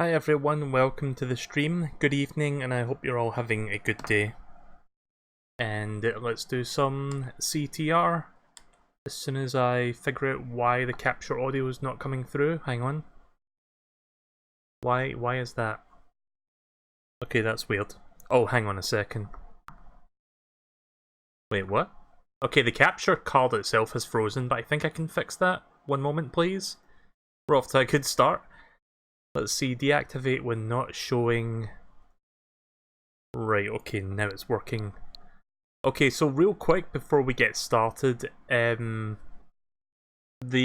Hi everyone, welcome to the stream. Good evening, and I hope you're all having a good day. And let's do some CTR. As soon as I figure out why the capture audio is not coming through. Hang on. Why is that? Okay, that's weird. Oh, hang on a second. Wait, what? Okay, the capture card itself has frozen, but I think I can fix that. One moment, please. We're off to a good start. Let's see, deactivate when not showing. Right, okay, now it's working. Okay, so real quick before we get started, the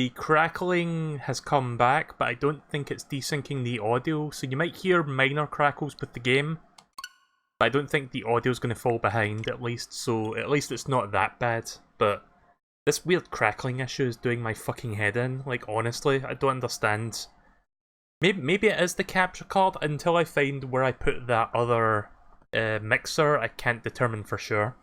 crackling has come back, but I don't think it's desyncing the audio, so you might hear minor crackles with the game, but I don't think the audio's going to fall behind at least, so at least it's not that bad, but this weird crackling issue is doing my fucking head in, like honestly, I don't understand. Maybe it is the capture card. Until I find where I put that other mixer, I can't determine for sure.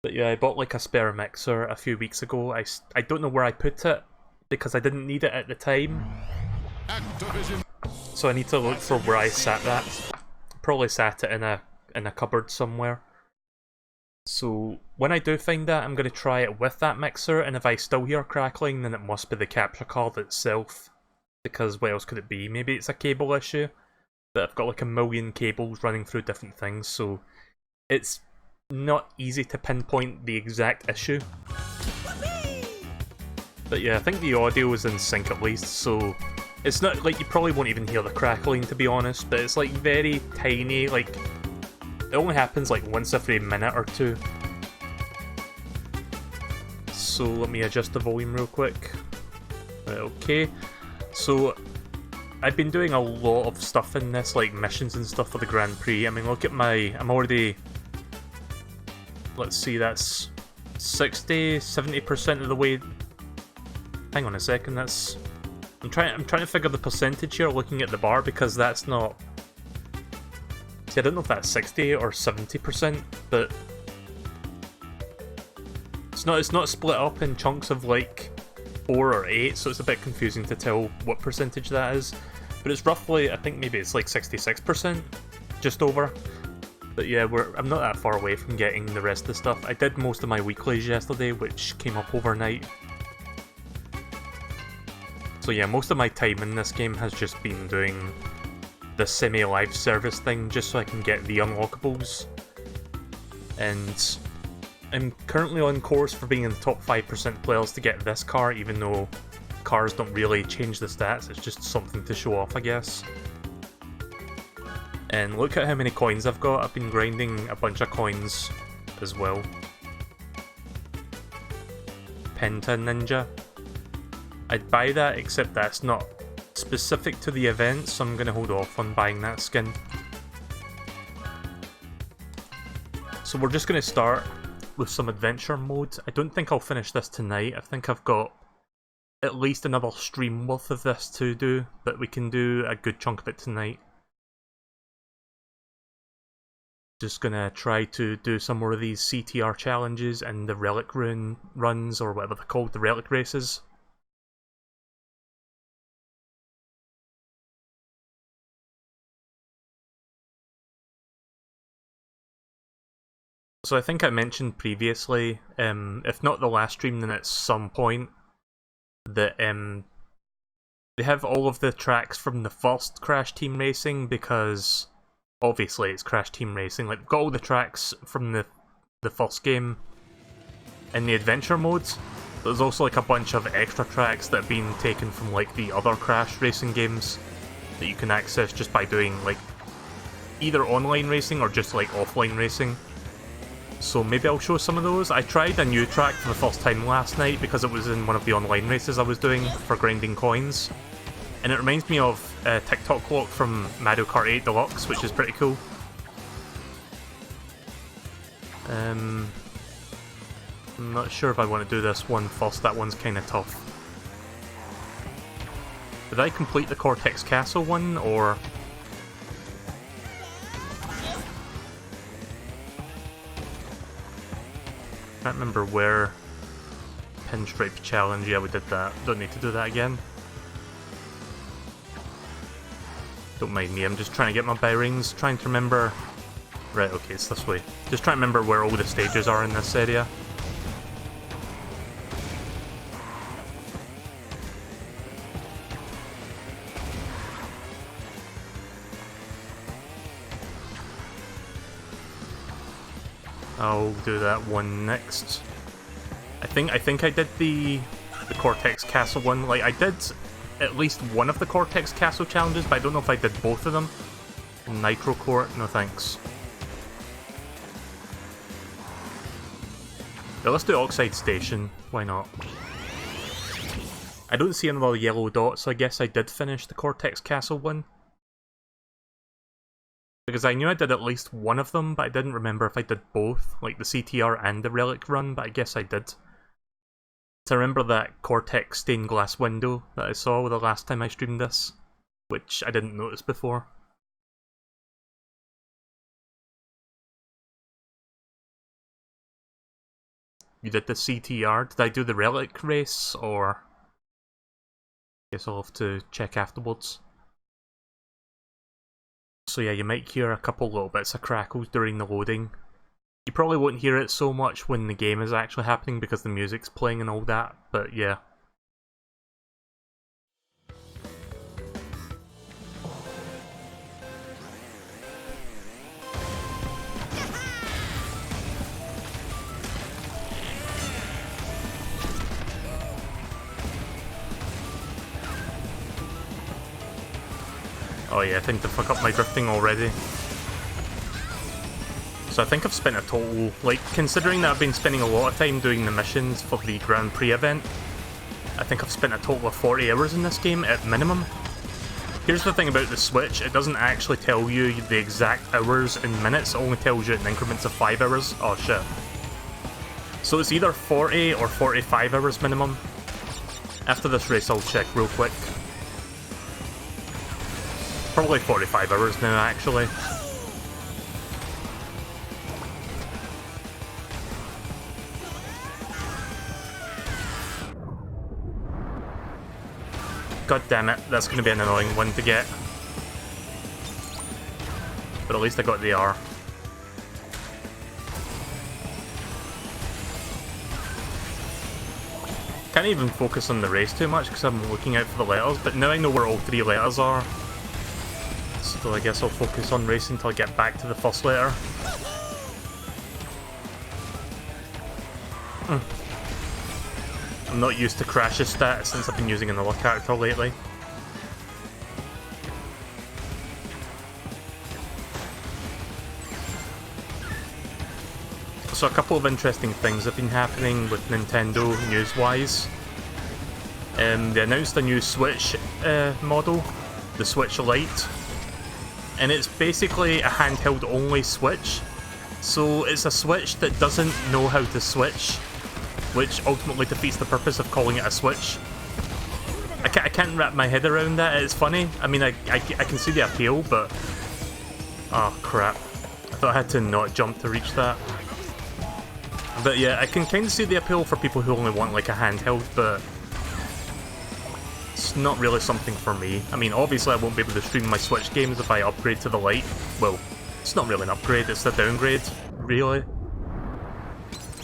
But yeah, I bought like a spare mixer a few weeks ago. I don't know where I put it because I didn't need it at the time. Activision. So I need to look for where I sat that. Probably sat it in a cupboard somewhere. So when I do find that, I'm going to try it with that mixer, and if I still hear crackling, then it must be the capture card itself. Because what else could it be? Maybe it's a cable issue, but I've got like a million cables running through different things, so it's not easy to pinpoint the exact issue. But yeah, I think the audio is in sync at least, so it's not like you probably won't even hear the crackling to be honest, but it's like very tiny, like it only happens like once every minute or two. So let me adjust the volume real quick. Right, okay. So, I've been doing a lot of stuff in this, like missions and stuff for the Grand Prix. I mean, look at I'm already, let's see, that's 70% of the way. Hang on a second, I'm trying to figure the percentage here looking at the bar, because that's not, see, I don't know if that's 60 or 70%, but it's not split up in chunks of like 4 or 8, so it's a bit confusing to tell what percentage that is. But it's roughly, I think maybe it's like 66%, just over. But yeah, I'm not that far away from getting the rest of the stuff. I did most of my weeklies yesterday, which came up overnight. So yeah, most of my time in this game has just been doing the semi-live service thing, just so I can get the unlockables. And I'm currently on course for being in the top 5% players to get this car, even though cars don't really change the stats, it's just something to show off, I guess. And look at how many coins I've got. I've been grinding a bunch of coins as well. Penta Ninja. I'd buy that, except that's not specific to the event, so I'm going to hold off on buying that skin. So we're just going to start with some adventure mode. I don't think I'll finish this tonight. I think I've got at least another stream worth of this to do, but we can do a good chunk of it tonight. Just gonna try to do some more of these CTR challenges and the relic runs, or whatever they're called, the relic races. So I think I mentioned previously, if not the last stream, then at some point, that they have all of the tracks from the first Crash Team Racing, because obviously it's Crash Team Racing. Like, they've got all the tracks from the first game in the adventure modes. There's also like a bunch of extra tracks that have been taken from like the other Crash racing games that you can access just by doing like either online racing or just like offline racing. So maybe I'll show some of those. I tried a new track for the first time last night because it was in one of the online races I was doing for grinding coins. And it reminds me of TikTok Clock from Mario Kart 8 Deluxe, which is pretty cool. I'm not sure if I want to do this one first, that one's kind of tough. Did I complete the Cortex Castle one, or... I can't remember where. Pinstripe Challenge, yeah, we did that. Don't need to do that again. Don't mind me, I'm just trying to get my bearings, trying to remember... Right, okay, it's this way. Just trying to remember where all the stages are in this area. I'll do that one next. I think I did the Cortex Castle one. Like, I did at least one of the Cortex Castle challenges, but I don't know if I did both of them. Nitro Court, no thanks. Yeah, let's do Oxide Station, why not? I don't see another yellow dot, so I guess I did finish the Cortex Castle one. Because I knew I did at least one of them, but I didn't remember if I did both, like the CTR and the Relic run, but I guess I did. So I remember that Cortex stained glass window that I saw the last time I streamed this, which I didn't notice before. You did the CTR? Did I do the Relic race, or... Guess I'll have to check afterwards. So yeah, you might hear a couple little bits of crackles during the loading. You probably won't hear it so much when the game is actually happening because the music's playing and all that, but yeah. Oh yeah, I think to fuck up my drifting already. So I think I've spent a total, like, considering that I've been spending a lot of time doing the missions for the Grand Prix event, I think I've spent a total of 40 hours in this game at minimum. Here's the thing about the Switch, it doesn't actually tell you the exact hours in minutes, it only tells you in increments of 5 hours. Oh shit. So it's either 40 or 45 hours minimum. After this race I'll check real quick. Probably 45 hours now, actually. God damn it, that's going to be an annoying one to get. But at least I got the R. Can't even focus on the race too much because I'm looking out for the letters, but now I know where all 3 letters are. So I guess I'll focus on racing until I get back to the first letter. I'm not used to Crash's stats since I've been using another character lately. So a couple of interesting things have been happening with Nintendo news-wise. They announced a new Switch model, the Switch Lite. And it's basically a handheld-only Switch. So it's a Switch that doesn't know how to switch, which ultimately defeats the purpose of calling it a Switch. I can't wrap my head around that. It's funny. I mean, I can see the appeal, but... Oh, crap. I thought I had to not jump to reach that. But yeah, I can kind of see the appeal for people who only want like a handheld, but... It's not really something for me. I mean, obviously I won't be able to stream my Switch games if I upgrade to the Lite. Well, it's not really an upgrade, it's a downgrade, really.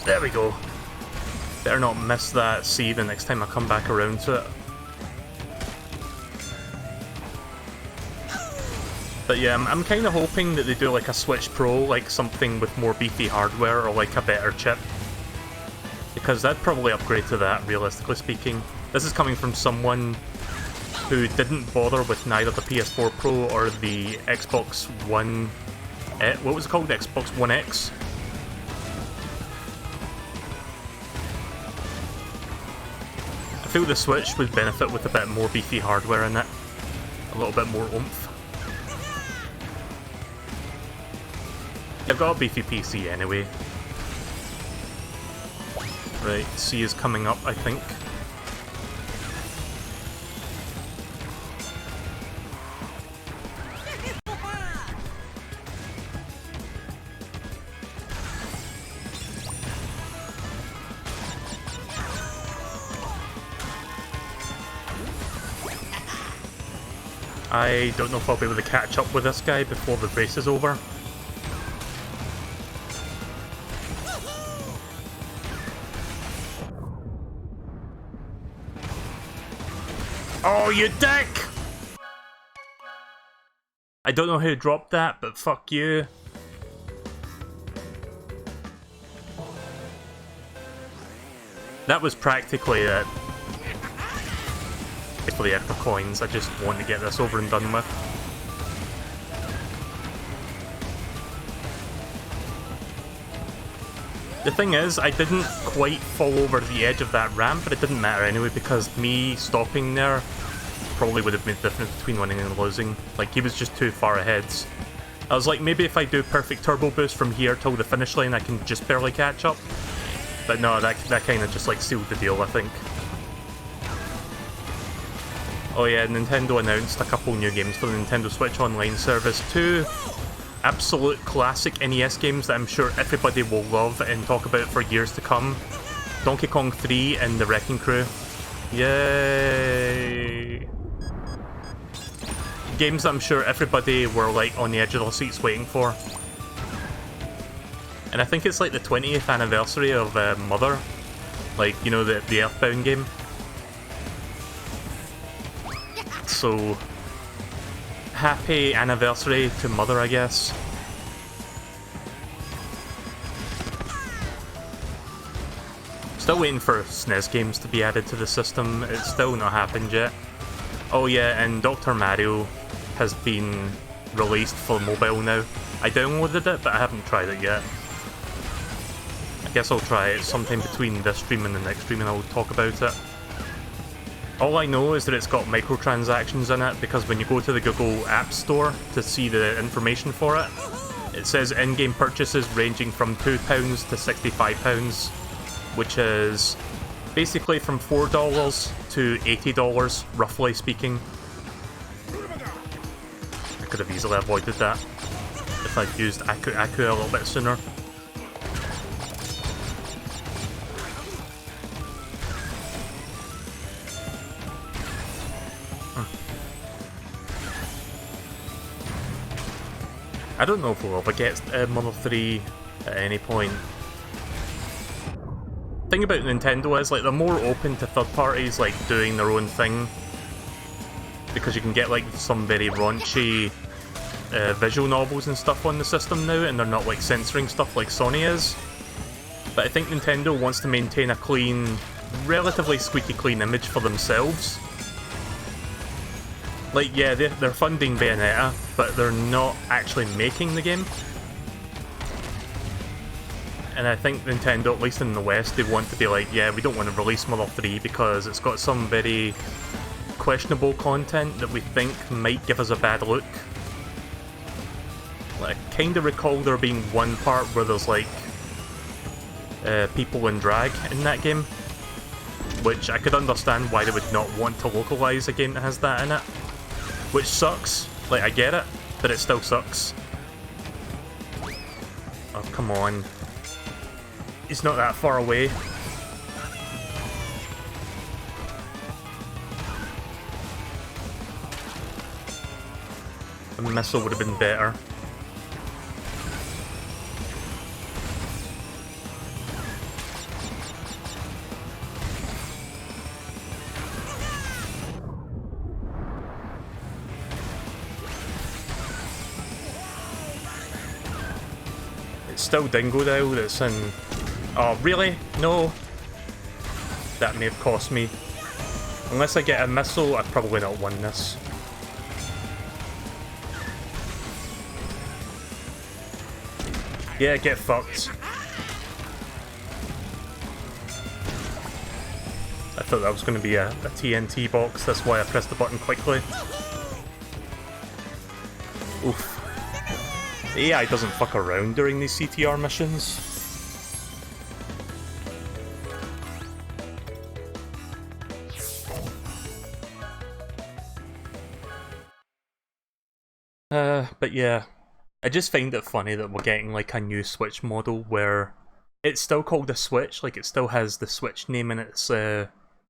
There we go. Better not miss that C the next time I come back around to it. But yeah, I'm kind of hoping that they do like a Switch Pro, like something with more beefy hardware or like a better chip. Because that'd probably upgrade to that, realistically speaking. This is coming from someone who didn't bother with neither the PS4 Pro or the Xbox One... what was it called? The Xbox One X? I feel the Switch would benefit with a bit more beefy hardware in it. A little bit more oomph. I've got a beefy PC anyway. Right, C is coming up, I think. I don't know if I'll be able to catch up with this guy before the race is over. Oh, you dick! I don't know who dropped that, but fuck you. That was practically it. For the extra coins, I just want to get this over and done with. The thing is, I didn't quite fall over the edge of that ramp, but it didn't matter anyway, because me stopping there probably would have made the difference between winning and losing. Like, he was just too far ahead. I was like, maybe if I do perfect turbo boost from here till the finish line, I can just barely catch up. But no, that kind of just like sealed the deal, I think. Oh yeah, Nintendo announced a couple new games for the Nintendo Switch Online service. 2 absolute classic NES games that I'm sure everybody will love and talk about for years to come. Donkey Kong 3 and The Wrecking Crew. Yay! Games that I'm sure everybody were like on the edge of their seats waiting for. And I think it's like the 20th anniversary of Mother. Like, you know, the Earthbound game. So, happy anniversary to Mother, I guess. Still waiting for SNES games to be added to the system. It's still not happened yet. Oh yeah, and Dr. Mario has been released for mobile now. I downloaded it, but I haven't tried it yet. I guess I'll try it sometime between this stream and the next stream and I'll talk about it. All I know is that it's got microtransactions in it, because when you go to the Google App Store to see the information for it, it says in-game purchases ranging from £2 to £65, which is basically from $4 to $80, roughly speaking. I could have easily avoided that if I'd used Aku a little bit sooner. I don't know if we'll ever get Mother 3 at any point. The thing about Nintendo is, like, they're more open to third parties, like, doing their own thing. Because you can get, like, some very raunchy visual novels and stuff on the system now, and they're not, like, censoring stuff like Sony is. But I think Nintendo wants to maintain a clean, relatively squeaky clean image for themselves. Like, yeah, they're funding Bayonetta, but they're not actually making the game. And I think Nintendo, at least in the West, they want to be like, yeah, we don't want to release Mother 3 because it's got some very questionable content that we think might give us a bad look. Like, I kind of recall there being one part where there's, like, people in drag in that game, which I could understand why they would not want to localise a game that has that in it. Which sucks. Like, I get it, but it still sucks. Oh, come on. He's not that far away. A missile would have been better. Still Dingo though, that's in... Oh, really? No? That may have cost me. Unless I get a missile, I've probably not won this. Yeah, get fucked. I thought that was going to be a TNT box, that's why I pressed the button quickly. Oof. The AI doesn't fuck around during these CTR missions. But yeah, I just find it funny that we're getting like a new Switch model where it's still called a Switch, like it still has the Switch name in its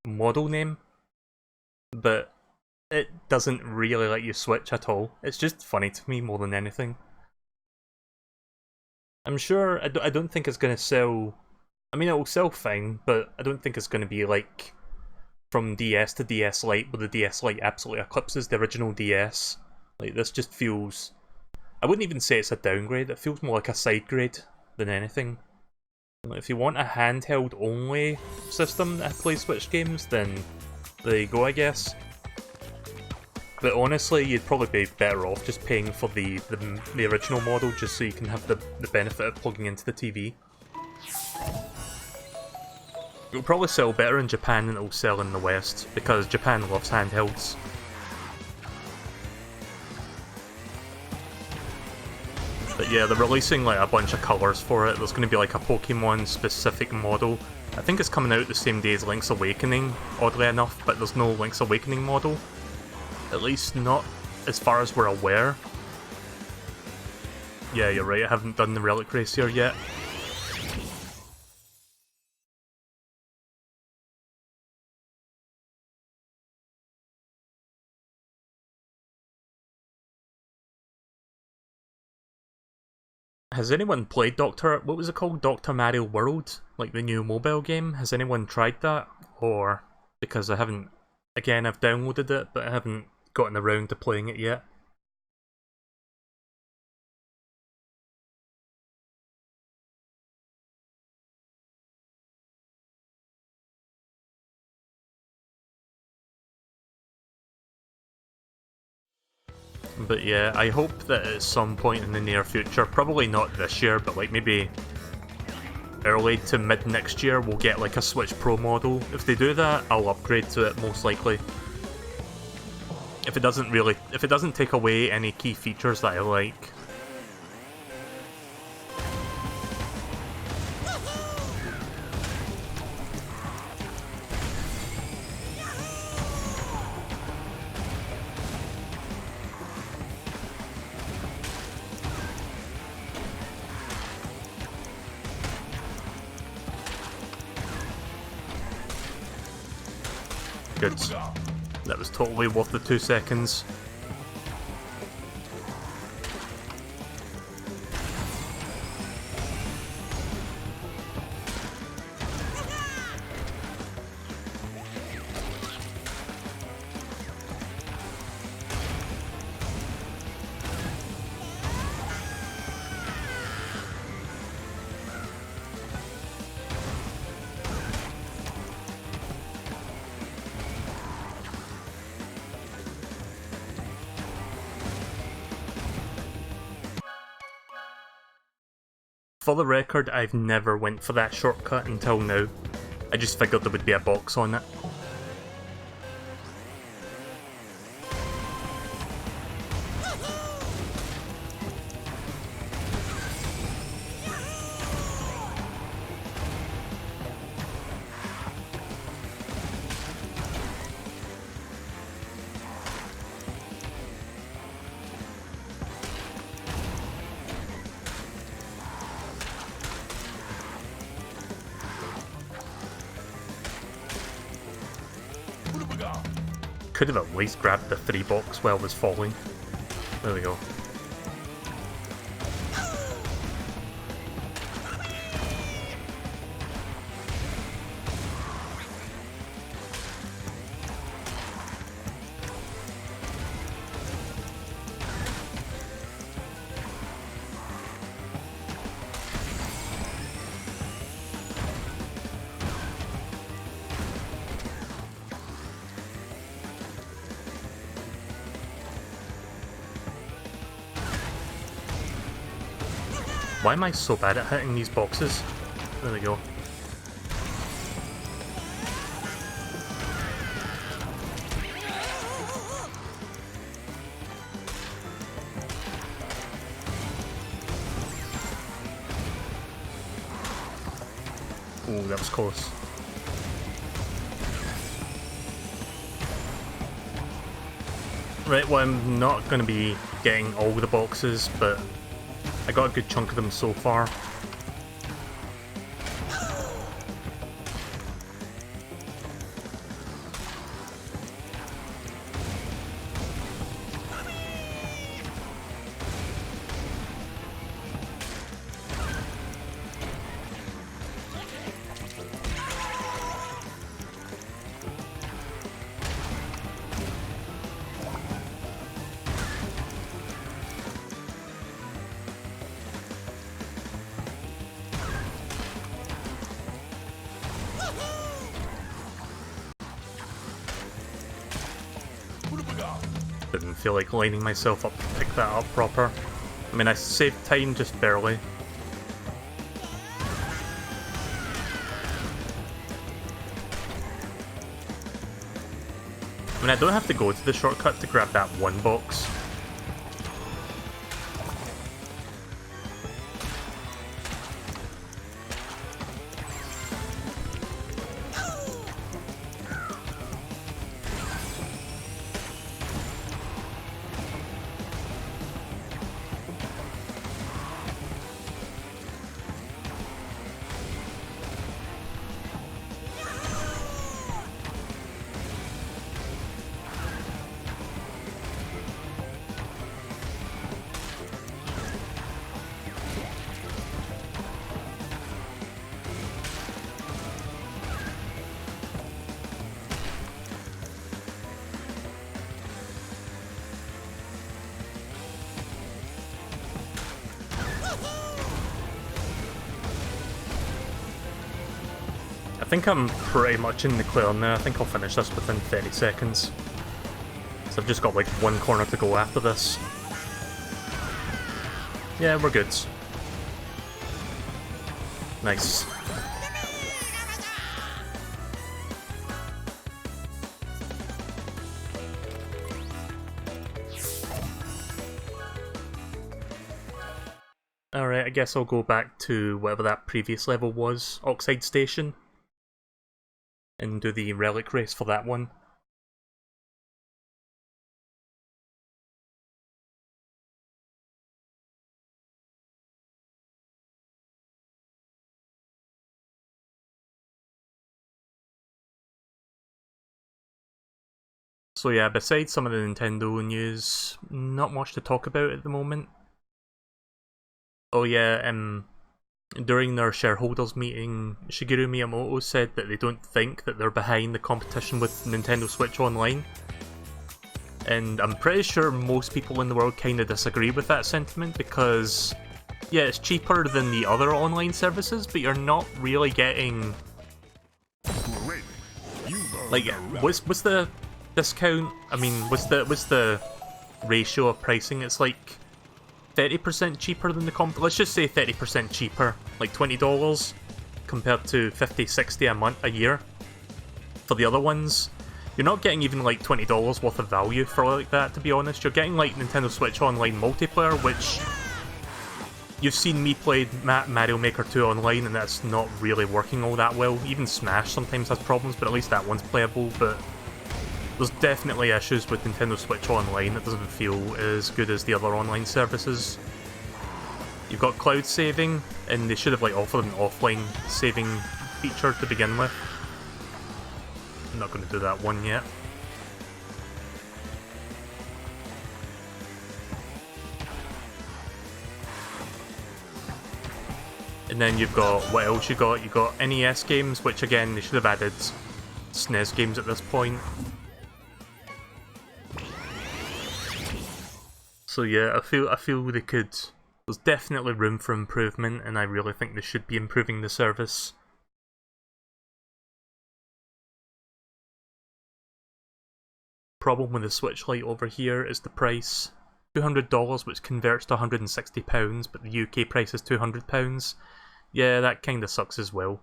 model name, but it doesn't really let you switch at all. It's just funny to me more than anything. I'm sure, I don't think it's going to sell... I mean, it will sell fine, but I don't think it's going to be like from DS to DS Lite, where the DS Lite absolutely eclipses the original DS. Like, this just feels... I wouldn't even say it's a downgrade, it feels more like a side grade than anything. Like, if you want a handheld only system that plays Switch games, then there you go, I guess. But honestly, you'd probably be better off just paying for the original model, just so you can have the benefit of plugging into the TV. It'll probably sell better in Japan than it'll sell in the West, because Japan loves handhelds. But yeah, they're releasing like a bunch of colours for it. There's going to be like a Pokemon specific model. I think it's coming out the same day as Link's Awakening, oddly enough, but there's no Link's Awakening model. At least not as far as we're aware. Yeah, you're right, I haven't done the Relic Racer yet. Has anyone played what was it called? Dr. Mario World? Like the new mobile game? Has anyone tried that? Or, because I haven't, again, I've downloaded it, but I haven't gotten around to playing it yet. But yeah, I hope that at some point in the near future, probably not this year, but like maybe early to mid next year, we'll get like a Switch Pro model. If they do that, I'll upgrade to it most likely. If it doesn't take away any key features that I like. Good. That was totally worth the 2 seconds. For the record, I've never went for that shortcut until now. I just figured there would be a box on it. Could have at least grabbed the 3 box while it was falling. There we go. Why am I so bad at hitting these boxes? There we go. Ooh, that was close. Right, well, I'm not going to be getting all the boxes, but I got a good chunk of them so far. Didn't feel like lining myself up to pick that up proper. I mean, I saved time just barely. I mean, I don't have to go to the shortcut to grab that one box. I think I'm pretty much in the clear now. I think I'll finish this within 30 seconds. So I've just got like one corner to go after this. Yeah, we're good. Nice. Alright, I guess I'll go back to whatever that previous level was, Oxide Station, and do the relic race for that one. So yeah, besides some of the Nintendo news, not much to talk about at the moment. Oh yeah, during their shareholders meeting, Shigeru Miyamoto said that they don't think that they're behind the competition with Nintendo Switch Online. And I'm pretty sure most people in the world kind of disagree with that sentiment because, yeah, it's cheaper than the other online services, but you're not really getting... Like, what's the discount? I mean, what's the ratio of pricing? It's like 30% cheaper than the let's just say 30% cheaper, like $20 compared to $50-60 a year for the other ones. You're not getting even like $20 worth of value for like that, to be honest. You're getting like Nintendo Switch Online multiplayer, which you've seen me play Mario Maker 2 online, and that's not really working all that well. Even Smash sometimes has problems, but at least that one's playable. But there's definitely issues with Nintendo Switch Online. It doesn't feel as good as the other online services. You've got cloud saving, and they should have like offered an offline saving feature to begin with. I'm not going to do that one yet. And then you've got, what else you got? You've got NES games, which again, they should have added SNES games at this point. So yeah, I feel they could... There's definitely room for improvement, and I really think they should be improving the service. Problem with the Switch Lite over here is the price. $200, which converts to £160, but the UK price is £200. Yeah, that kinda sucks as well.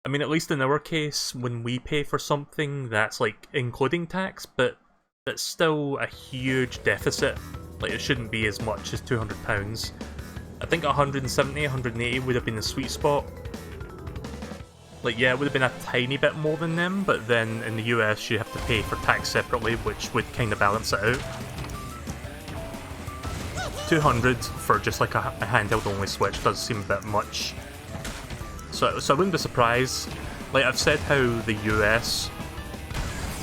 I mean, at least in our case, when we pay for something, that's like including tax, but that's still a huge deficit. Like, it shouldn't be as much as £200. I think 170, 180 would have been the sweet spot. Like, yeah, it would have been a tiny bit more than them, but then in the US you have to pay for tax separately, which would kind of balance it out. 200 for just like a handheld only Switch does seem a bit much. So I wouldn't be surprised. Like I've said, how the US,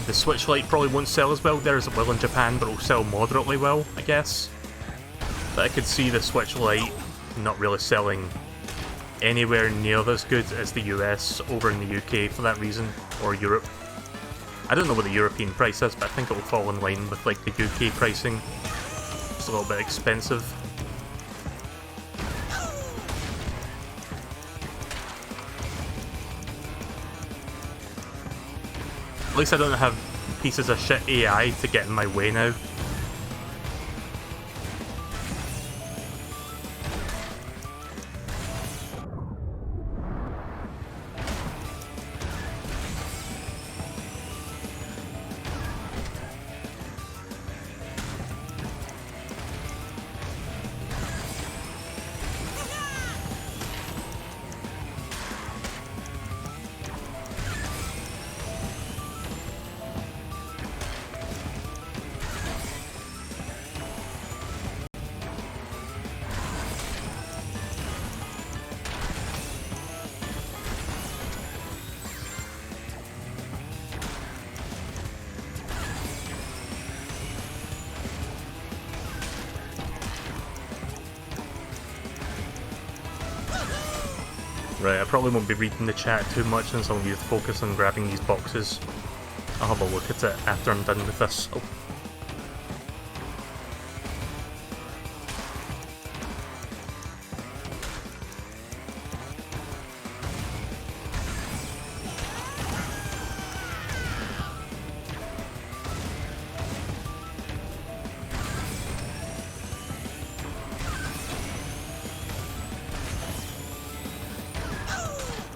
the Switch Lite probably won't sell as well there as it will in Japan, but it'll sell moderately well, I guess. But I could see the Switch Lite not really selling anywhere near as good as the US over in the UK for that reason, or Europe. I don't know what the European price is, but I think it will fall in line with like the UK pricing. It's a little bit expensive. At least I don't have pieces of shit AI to get in my way now. Right, I probably won't be reading the chat too much since I'll need to focus on grabbing these boxes. I'll have a look at it after I'm done with this. Oh.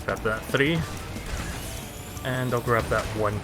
Grab that 3, and I'll grab that 1.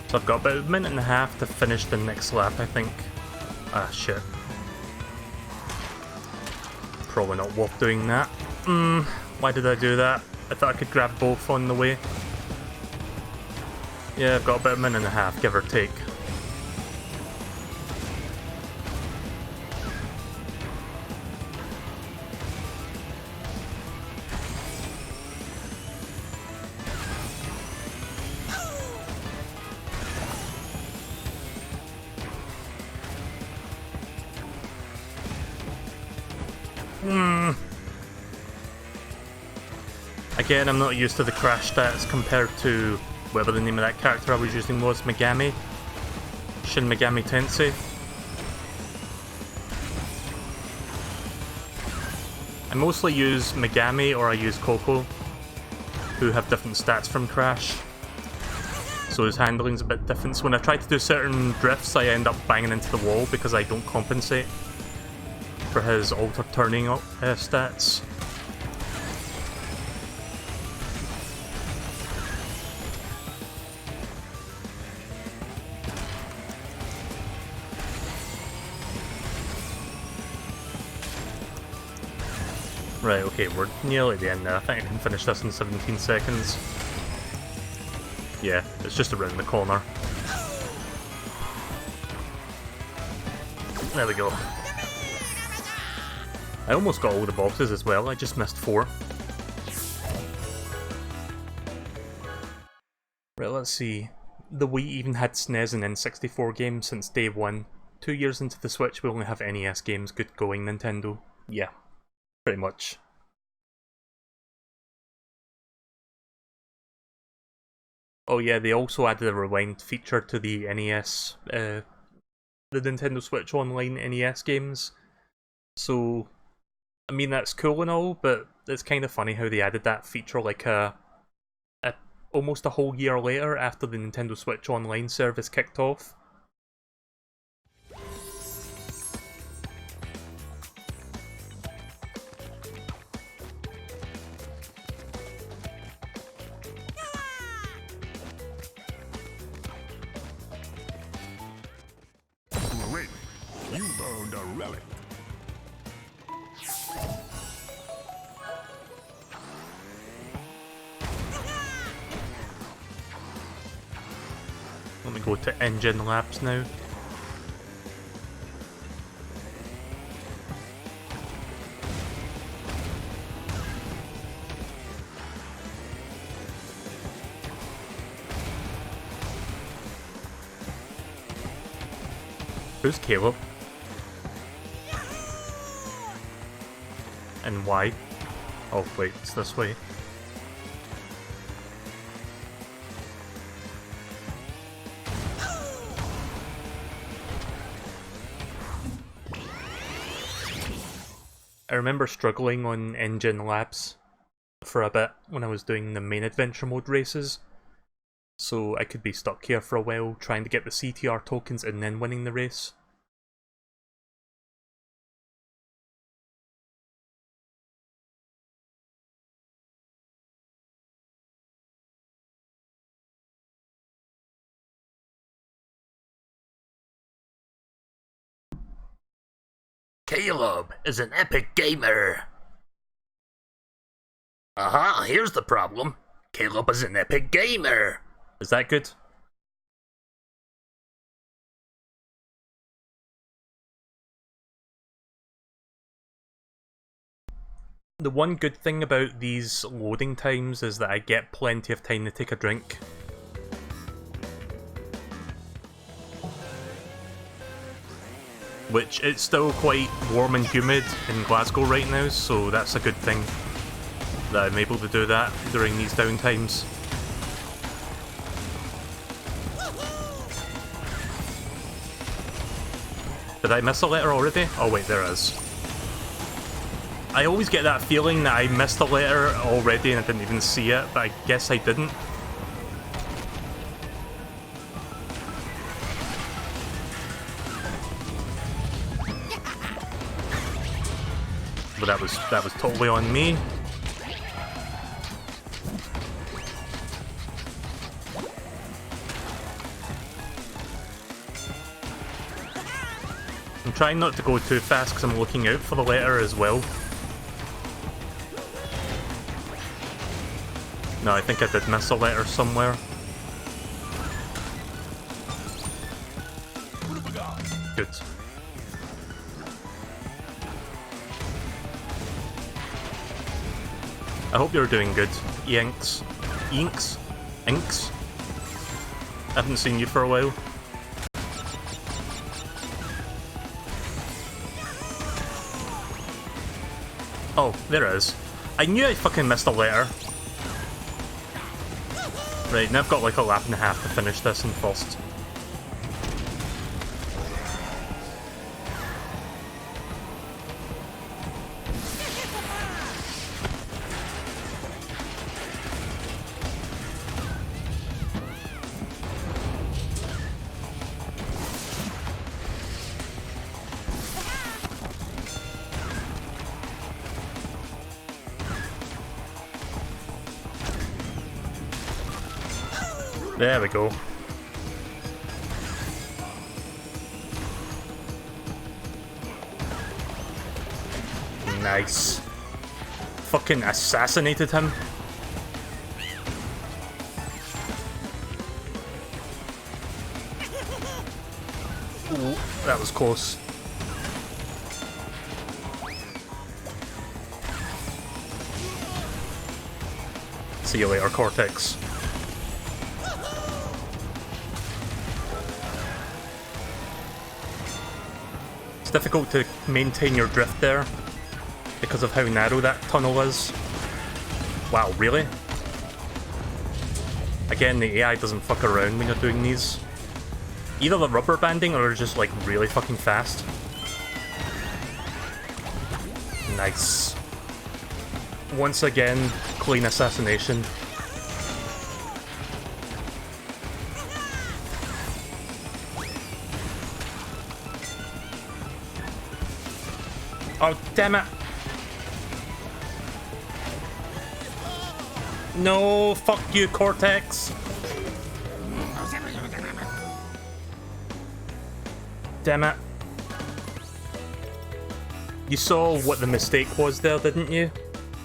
So I've got about a minute and a half to finish the next lap, I think. Ah, shit. Probably not worth doing that. Why did I do that? I thought I could grab both on the way. Yeah, I've got about a minute and a half, give or take. Again, I'm not used to the crash stats compared to whatever the name of that character I was using was, Megami. Shin Megami Tensei. I mostly use Megami or I use Coco, who have different stats from Crash. So his handling's a bit different. So when I try to do certain drifts, I end up banging into the wall because I don't compensate for his alter turning stats. Right, okay, we're nearly at the end now. I think I can finish this in 17 seconds. Yeah, it's just around the corner. There we go. I almost got all the boxes as well, I just missed 4. Right, let's see. The Wii even had SNES and N64 games since day 1. 2 years into the Switch, we only have NES games. Good going, Nintendo. Yeah. Pretty much. Oh yeah, they also added a rewind feature to the NES, the Nintendo Switch Online NES games. So, I mean that's cool and all, but it's kind of funny how they added that feature like almost a whole year later after the Nintendo Switch Online service kicked off. You've earned a relic. Let me go to Engine Labs now. Who's Caleb? And why? Oh wait, it's this way. I remember struggling on engine laps for a bit when I was doing the main adventure mode races, so I could be stuck here for a while trying to get the CTR tokens and then winning the race. Caleb is an epic gamer. Aha, here's the problem. Caleb is an epic gamer. Is that good? The one good thing about these loading times is that I get plenty of time to take a drink. Which, it's still quite warm and humid in Glasgow right now, so that's a good thing that I'm able to do that during these downtimes. Did I miss a letter already? Oh wait, there is. I always get that feeling that I missed a letter already and I didn't even see it, but I guess I didn't. But that was totally on me. I'm trying not to go too fast because I'm looking out for the letter as well. No, I think I did miss a letter somewhere. Good. I hope you're doing good, Yanks. Inks? Inks? I haven't seen you for a while. Oh, there it is. I knew I fucking missed a letter. Right, now I've got like a lap and a half to finish this in first. There we go. Nice. Fucking assassinated him. Ooh, that was close. See you later, Cortex. It's difficult to maintain your drift there because of how narrow that tunnel is. Wow, really? Again, the AI doesn't fuck around when you're doing these. Either the rubber banding or just like really fucking fast. Nice. Once again, clean assassination. Oh, damn it. No, fuck you, Cortex. Damn it. You saw what the mistake was there, didn't you?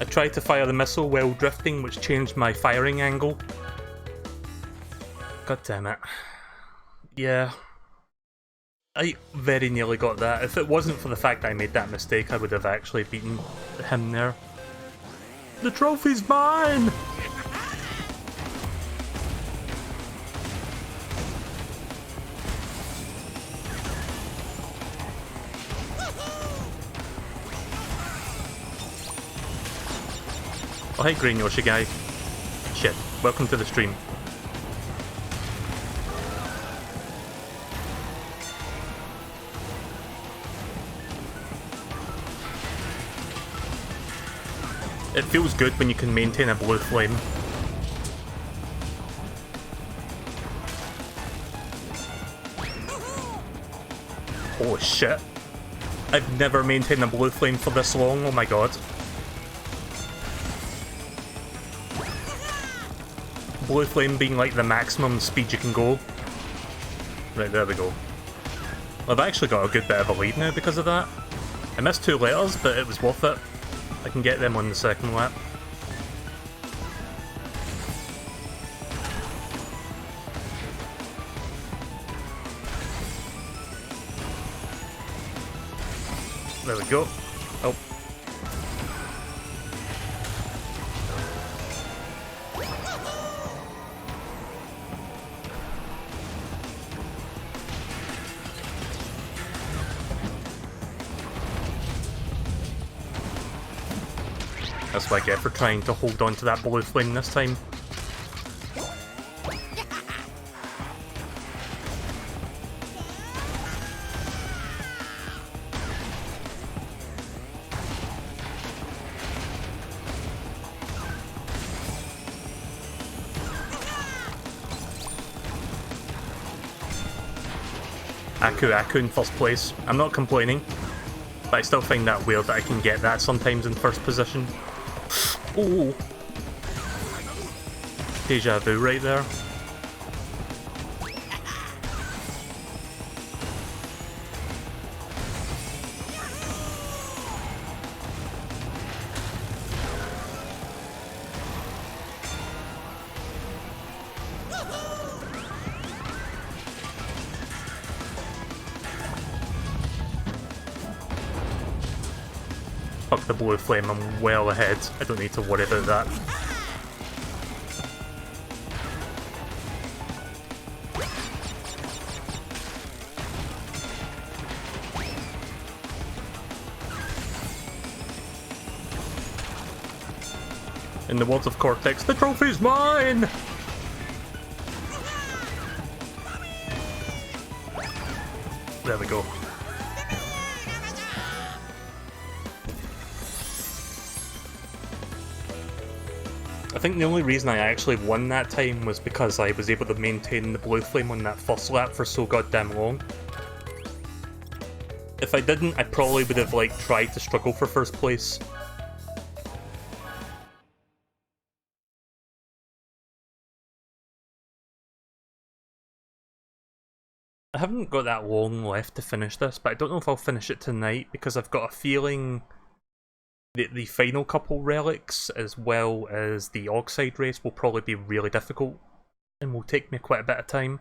I tried to fire the missile while drifting, which changed my firing angle. God damn it. Yeah. I very nearly got that. If it wasn't for the fact that I made that mistake, I would have actually beaten him there. The trophy's mine! Oh hey Green Yoshi guy. Shit, welcome to the stream. It feels good when you can maintain a blue flame. Holy shit. I've never maintained a blue flame for this long, oh my god. Blue flame being like the maximum speed you can go. Right, there we go. I've actually got a good bit of a lead now because of that. I missed 2 letters, but it was worth it. I can get them on the second lap. There we go. Oh. That's what I get for trying to hold on to that blue flame this time. Aku in first place. I'm not complaining, but I still find that weird that I can get that sometimes in first position. Oh, deja vu right there. Fuck the blue flame, I'm well ahead. I don't need to worry about that. In the words of Cortex, the trophy's mine! There we go. I think the only reason I actually won that time was because I was able to maintain the blue flame on that first lap for so goddamn long. If I didn't, I probably would have like tried to struggle for first place. I haven't got that long left to finish this, but I don't know if I'll finish it tonight because I've got a feeling that the final couple relics, as well as the Oxide race, will probably be really difficult and will take me quite a bit of time.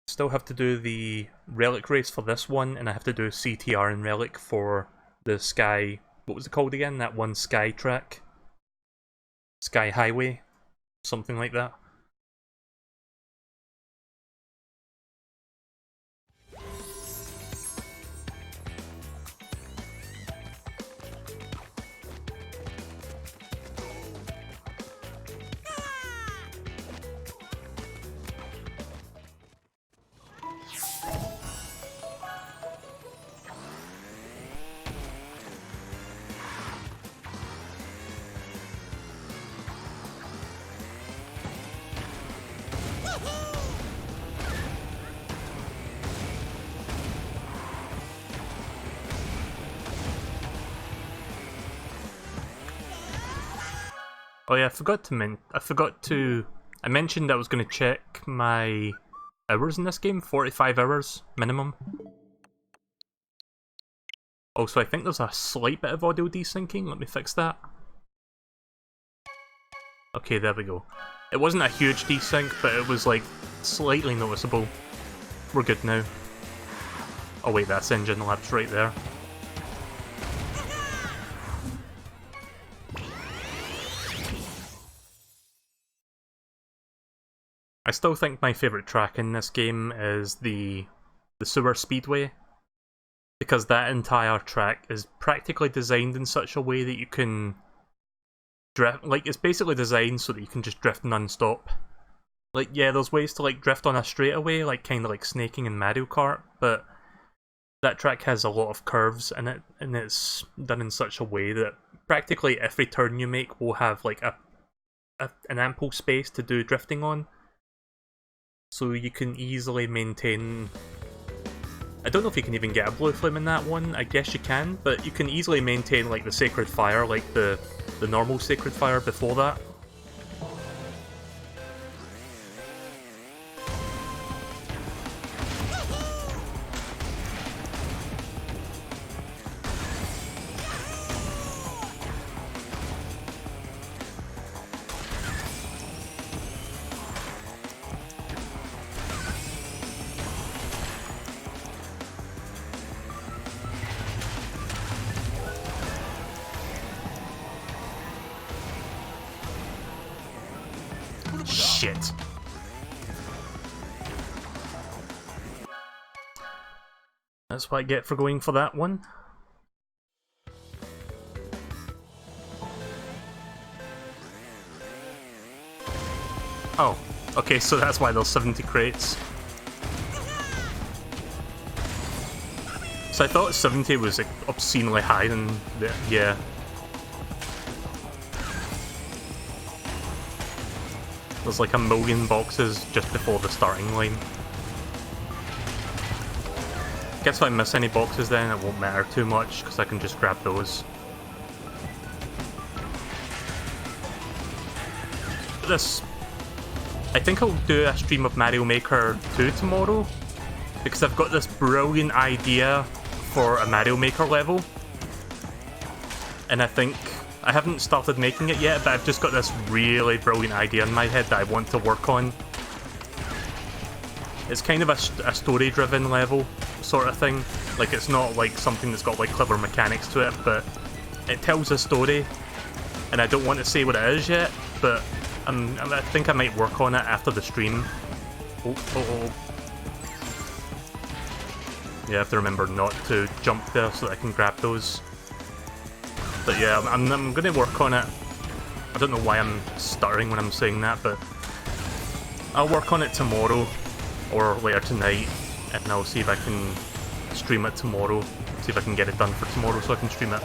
Still have to do the relic race for this one, and I have to do CTR and relic for the Sky... what was it called again? That one Sky track? Sky Highway? Something like that. Oh yeah, I mentioned I was going to check my hours in this game, 45 hours minimum. Also, I think there's a slight bit of audio desyncing, let me fix that. Okay, there we go. It wasn't a huge desync, but it was like slightly noticeable. We're good now. Oh wait, that's engine labs right there. I still think my favourite track in this game is the sewer speedway, because that entire track is practically designed in such a way that you can drift, like, it's basically designed so that you can just drift non-stop. Like, yeah, there's ways to, like, drift on a straightaway, like, kind of like snaking in Mario Kart, but that track has a lot of curves in it, and it's done in such a way that practically every turn you make will have, like, an ample space to do drifting on. So you can easily maintain... I don't know if you can even get a blue flame in that one, I guess you can, but you can easily maintain, like, the Sacred Fire, like the normal Sacred Fire before that. Shit. That's what I get for going for that one. Oh, okay, so that's why there's 70 crates. So I thought 70 was like, obscenely high, and yeah. There's like 1 million boxes just before the starting line. Guess if I miss any boxes then it won't matter too much, because I can just grab those. I think I'll do a stream of Mario Maker 2 tomorrow, because I've got this brilliant idea for a Mario Maker level. And I think I haven't started making it yet, but I've just got this really brilliant idea in my head that I want to work on. It's kind of a story-driven level sort of thing. Like, it's not like something that's got like clever mechanics to it, but it tells a story. And I don't want to say what it is yet, but I think I might work on it after the stream. Oh. Yeah, I have to remember not to jump there so that I can grab those. But yeah, I'm going to work on it. I don't know why I'm stuttering when I'm saying that, but I'll work on it tomorrow or later tonight, and I'll see if I can stream it tomorrow. See if I can get it done for tomorrow so I can stream it.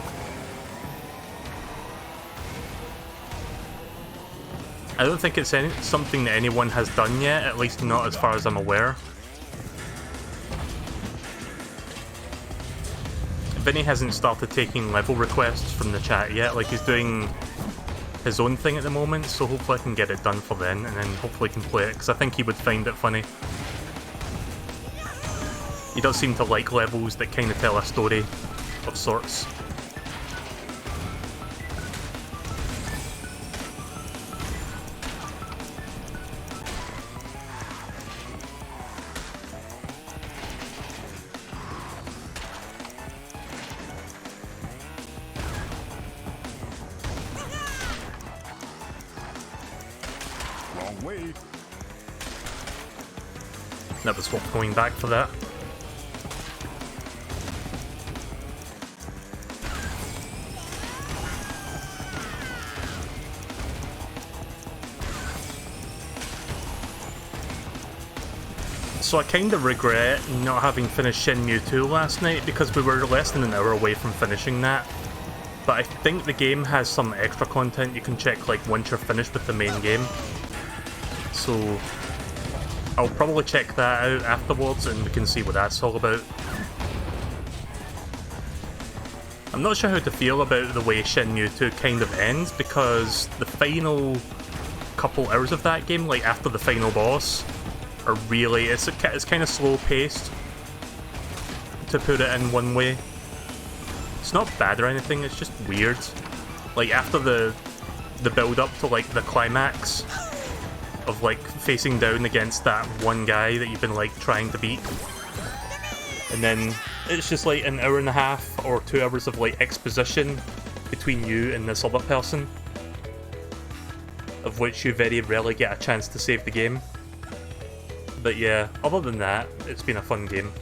I don't think it's something that anyone has done yet, at least not as far as I'm aware. Vinny hasn't started taking level requests from the chat yet, like he's doing his own thing at the moment, so hopefully I can get it done for then, and then hopefully can play it, because I think he would find it funny. He does seem to like levels that kind of tell a story of sorts. Never swap going back for that. So I kind of regret not having finished Shenmue 2 last night, because we were less than an hour away from finishing that. But I think the game has some extra content you can check like once you're finished with the main game. So I'll probably check that out afterwards and we can see what that's all about. I'm not sure how to feel about the way Shenmue 2 kind of ends, because the final couple hours of that game, like after the final boss, are really... it's kind of slow paced, to put it in one way. It's not bad or anything, it's just weird. Like after the build up to like the climax of like facing down against that one guy that you've been like trying to beat, and then it's just like an hour and a half or 2 hours of like exposition between you and this other person, of which you very rarely get a chance to save the game. But yeah, other than that, it's been a fun game.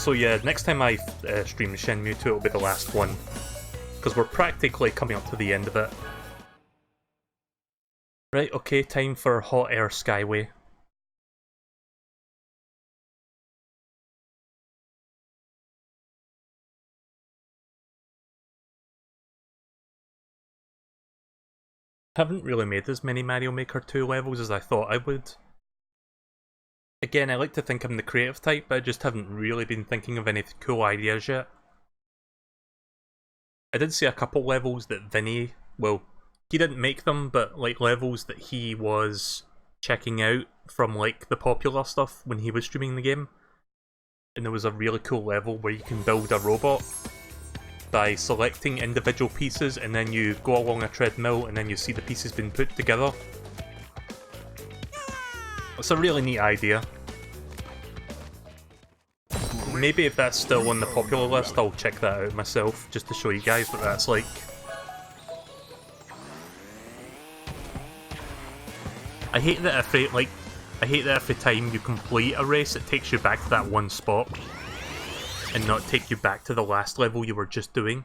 So yeah, next time I stream Shenmue 2, it'll be the last one. Because we're practically coming up to the end of it. Right, okay, time for Hot Air Skyway. Haven't really made as many Mario Maker 2 levels as I thought I would. Again, I like to think I'm the creative type, but I just haven't really been thinking of any cool ideas yet. I did see a couple levels that Vinny, well, he didn't make them, but like levels that he was checking out from like the popular stuff when he was streaming the game. And there was a really cool level where you can build a robot by selecting individual pieces, and then you go along a treadmill and then you see the pieces being put together. It's a really neat idea. Maybe if that's still on the popular list, I'll check that out myself, just to show you guys what that's like. I hate that every time you complete a race, it takes you back to that one spot, and not take you back to the last level you were just doing.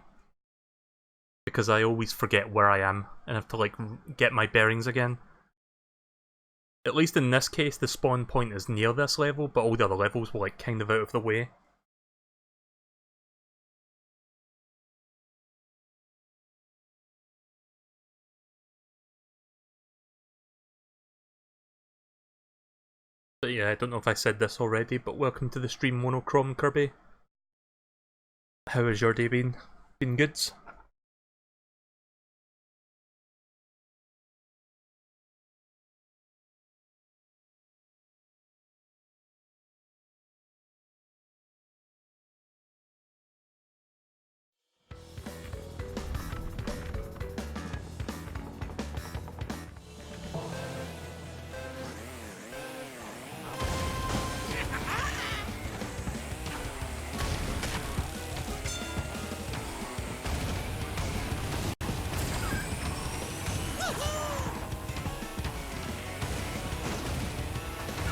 Because I always forget where I am, and have to like get my bearings again. At least in this case, the spawn point is near this level, but all the other levels were like kind of out of the way. But yeah, I don't know if I said this already, but welcome to the stream, Monochrome Kirby. How has your day been? Been good?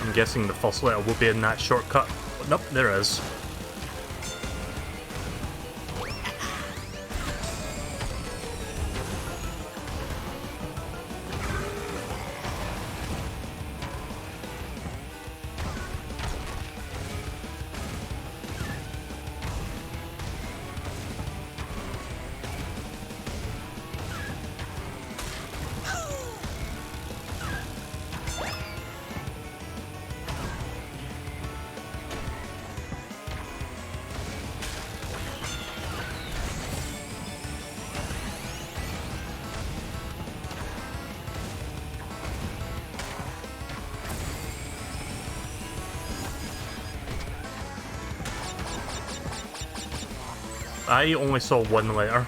I'm guessing the first letter will be in that shortcut. But nope, there is. I only saw one letter.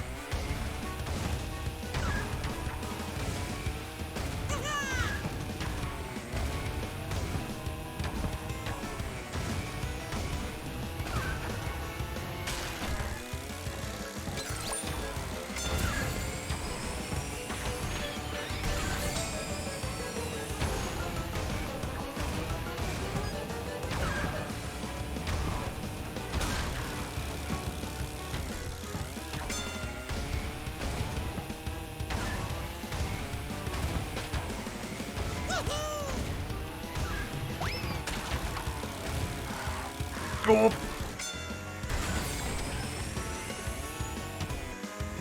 Oh.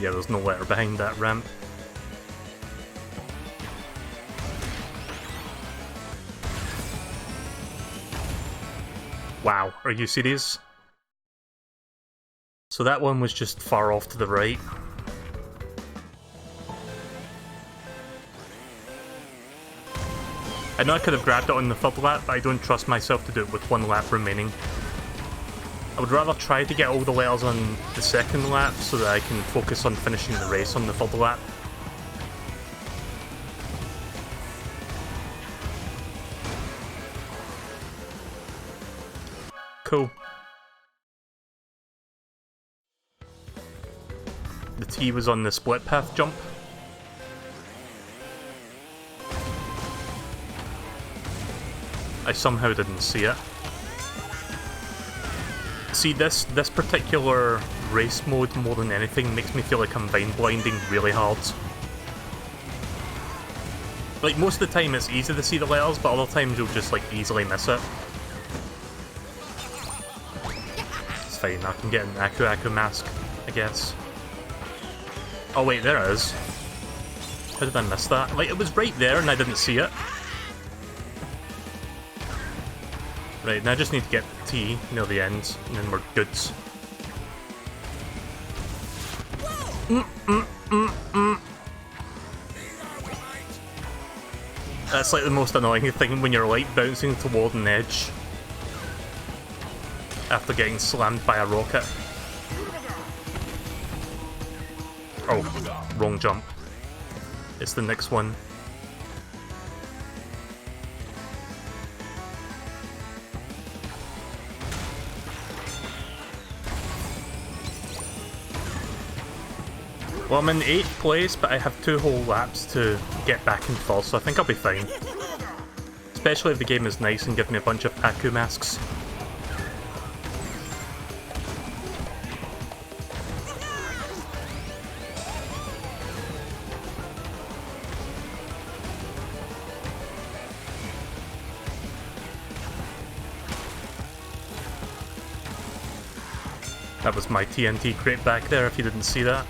Yeah, there's no letter behind that ramp. Wow, are you serious? So that one was just far off to the right. I know I could have grabbed it on the third lap, but I don't trust myself to do it with one lap remaining. I would rather try to get all the letters on the second lap so that I can focus on finishing the race on the third lap. Cool. The T was on the split path jump. I somehow didn't see it. See, this particular race mode, more than anything, makes me feel like I'm vine blinding really hard. Like, most of the time it's easy to see the letters, but other times you'll just, like, easily miss it. It's fine, I can get an Aku Aku mask, I guess. Oh wait, there it is. How did I miss that? Like, it was right there and I didn't see it. Right, now I just need to get T near the end, and then we're good. That's like the most annoying thing when you're like bouncing toward an edge after getting slammed by a rocket. Oh, wrong jump. It's the next one. Well, I'm in 8th place, but I have 2 whole laps to get back and forth, so I think I'll be fine. Especially if the game is nice and gives me a bunch of Aku masks. That was my TNT crate back there, if you didn't see that.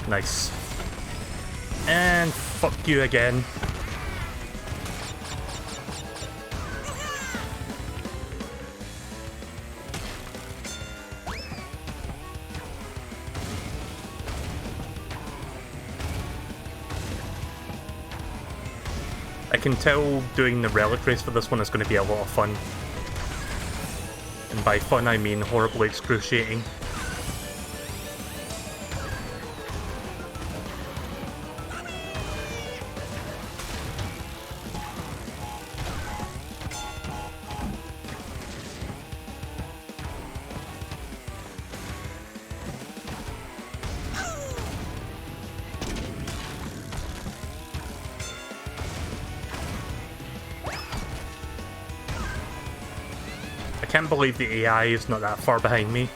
Nice. And fuck you again. I can tell doing the relic race for this one is going to be a lot of fun. And by fun I mean horribly excruciating. I can't believe the AI is not that far behind me.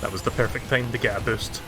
That was the perfect time to get a boost.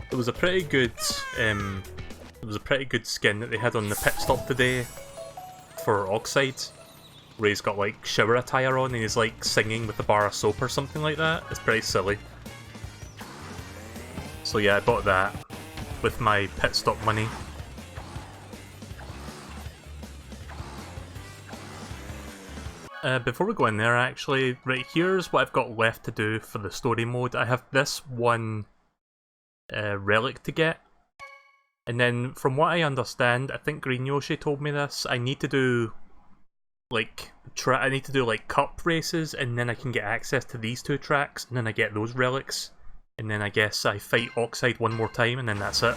It was a pretty good, skin that they had on the pit stop today for Oxide, where he's got like shower attire on and he's like singing with a bar of soap or something like that. It's pretty silly. So yeah, I bought that with my pit stop money. Before we go in there, actually, right, here's what I've got left to do for the story mode. I have this one relic to get, and then from what I understand, I think Green Yoshi told me this, I need to do like I need to do like cup races, and then I can get access to these two tracks, and then I get those relics, and then I guess I fight Oxide one more time, and then that's it.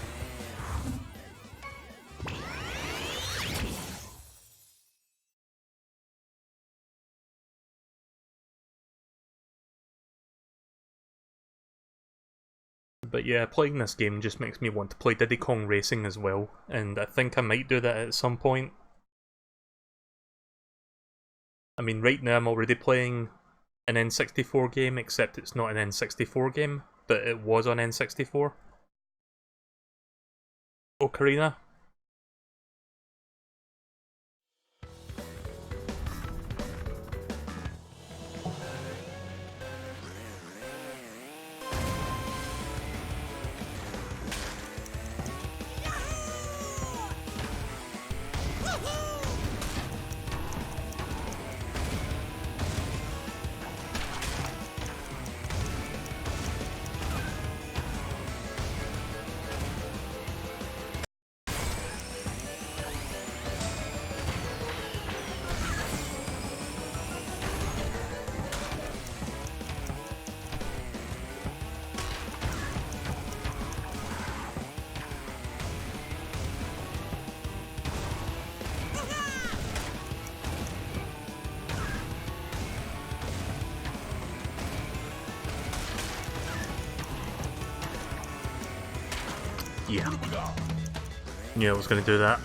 But yeah, playing this game just makes me want to play Diddy Kong Racing as well, and I think I might do that at some point. I mean, right now I'm already playing an N64 game, except it's not an N64 game, but it was on N64. Ocarina. Yeah. Knew I was going to do that.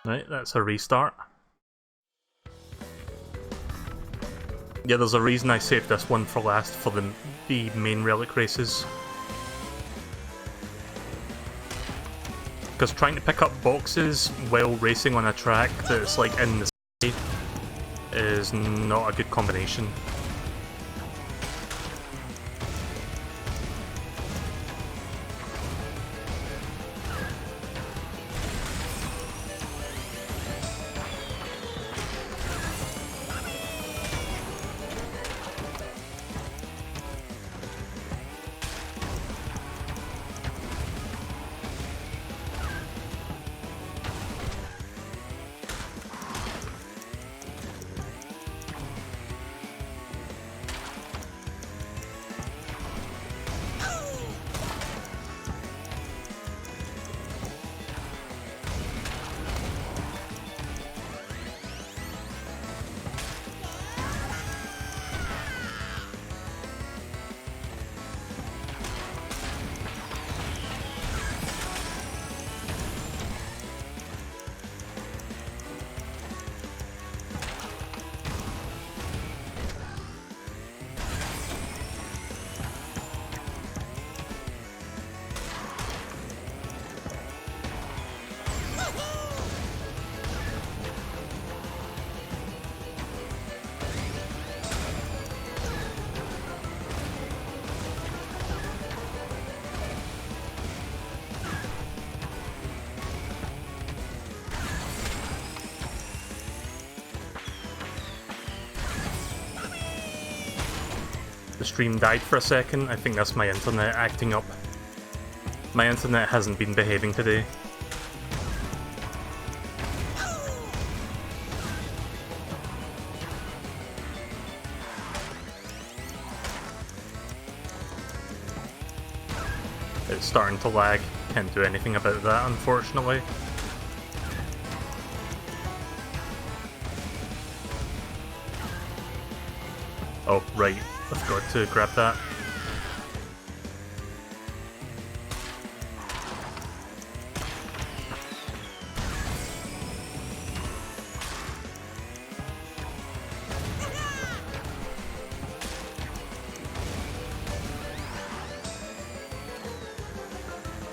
Right, that's a restart. Yeah, there's a reason I saved this one for last for the main relic races. Because trying to pick up boxes while racing on a track that's like in the city is not a good combination. The stream died for a second. I think that's my internet acting up. My internet hasn't been behaving today. It's starting to lag. Can't do anything about that, unfortunately. Oh, right. I forgot to grab that.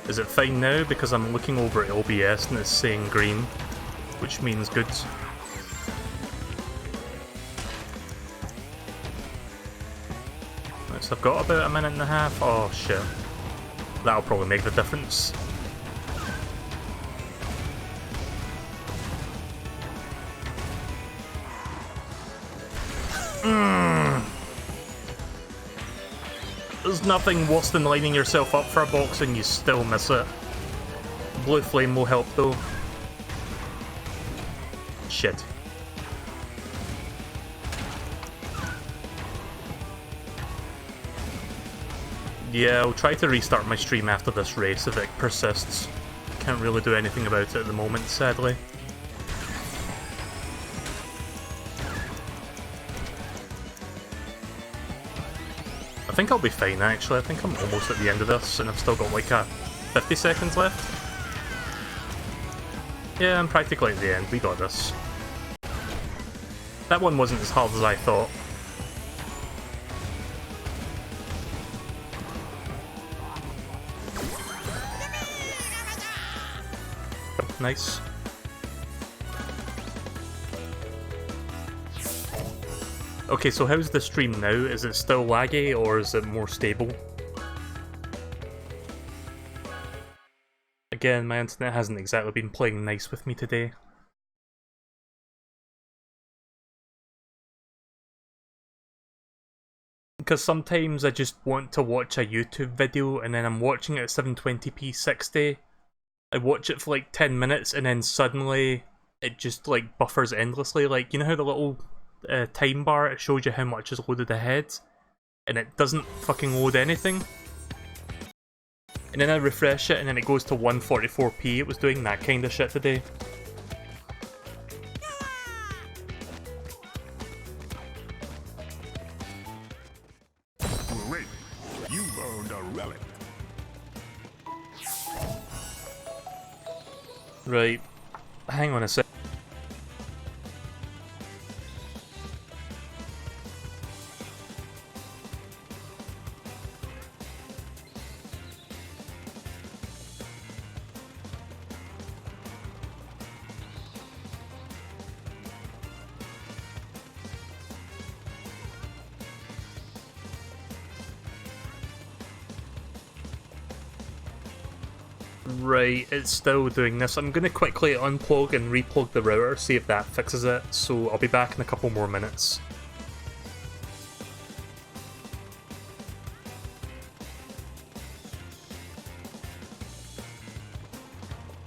Is it fine now? Because I'm looking over at OBS and it's saying green, which means good. So I've got about a minute and a half. Oh shit. That'll probably make the difference. There's nothing worse than lining yourself up for a box and you still miss it. Blue flame will help though. Shit. Yeah, I'll try to restart my stream after this race if it persists. Can't really do anything about it at the moment, sadly. I think I'll be fine actually. I think I'm almost at the end of this and I've still got like 50 seconds left. Yeah, I'm practically at the end. We got this. That one wasn't as hard as I thought. Nice. Okay, so how's the stream now? Is it still laggy or is it more stable? Again, my internet hasn't exactly been playing nice with me today. Because sometimes I just want to watch a YouTube video and then I'm watching it at 720p 60. I watch it for like 10 minutes and then suddenly it just like buffers endlessly. Like, you know how the little time bar, it shows you how much is loaded ahead? And it doesn't fucking load anything. And then I refresh it and then it goes to 144p. It was doing that kind of shit today. Great. You've earned a relic. Right. Hang on a sec. Right, it's still doing this. I'm going to quickly unplug and replug the router, see if that fixes it, so I'll be back in a couple more minutes.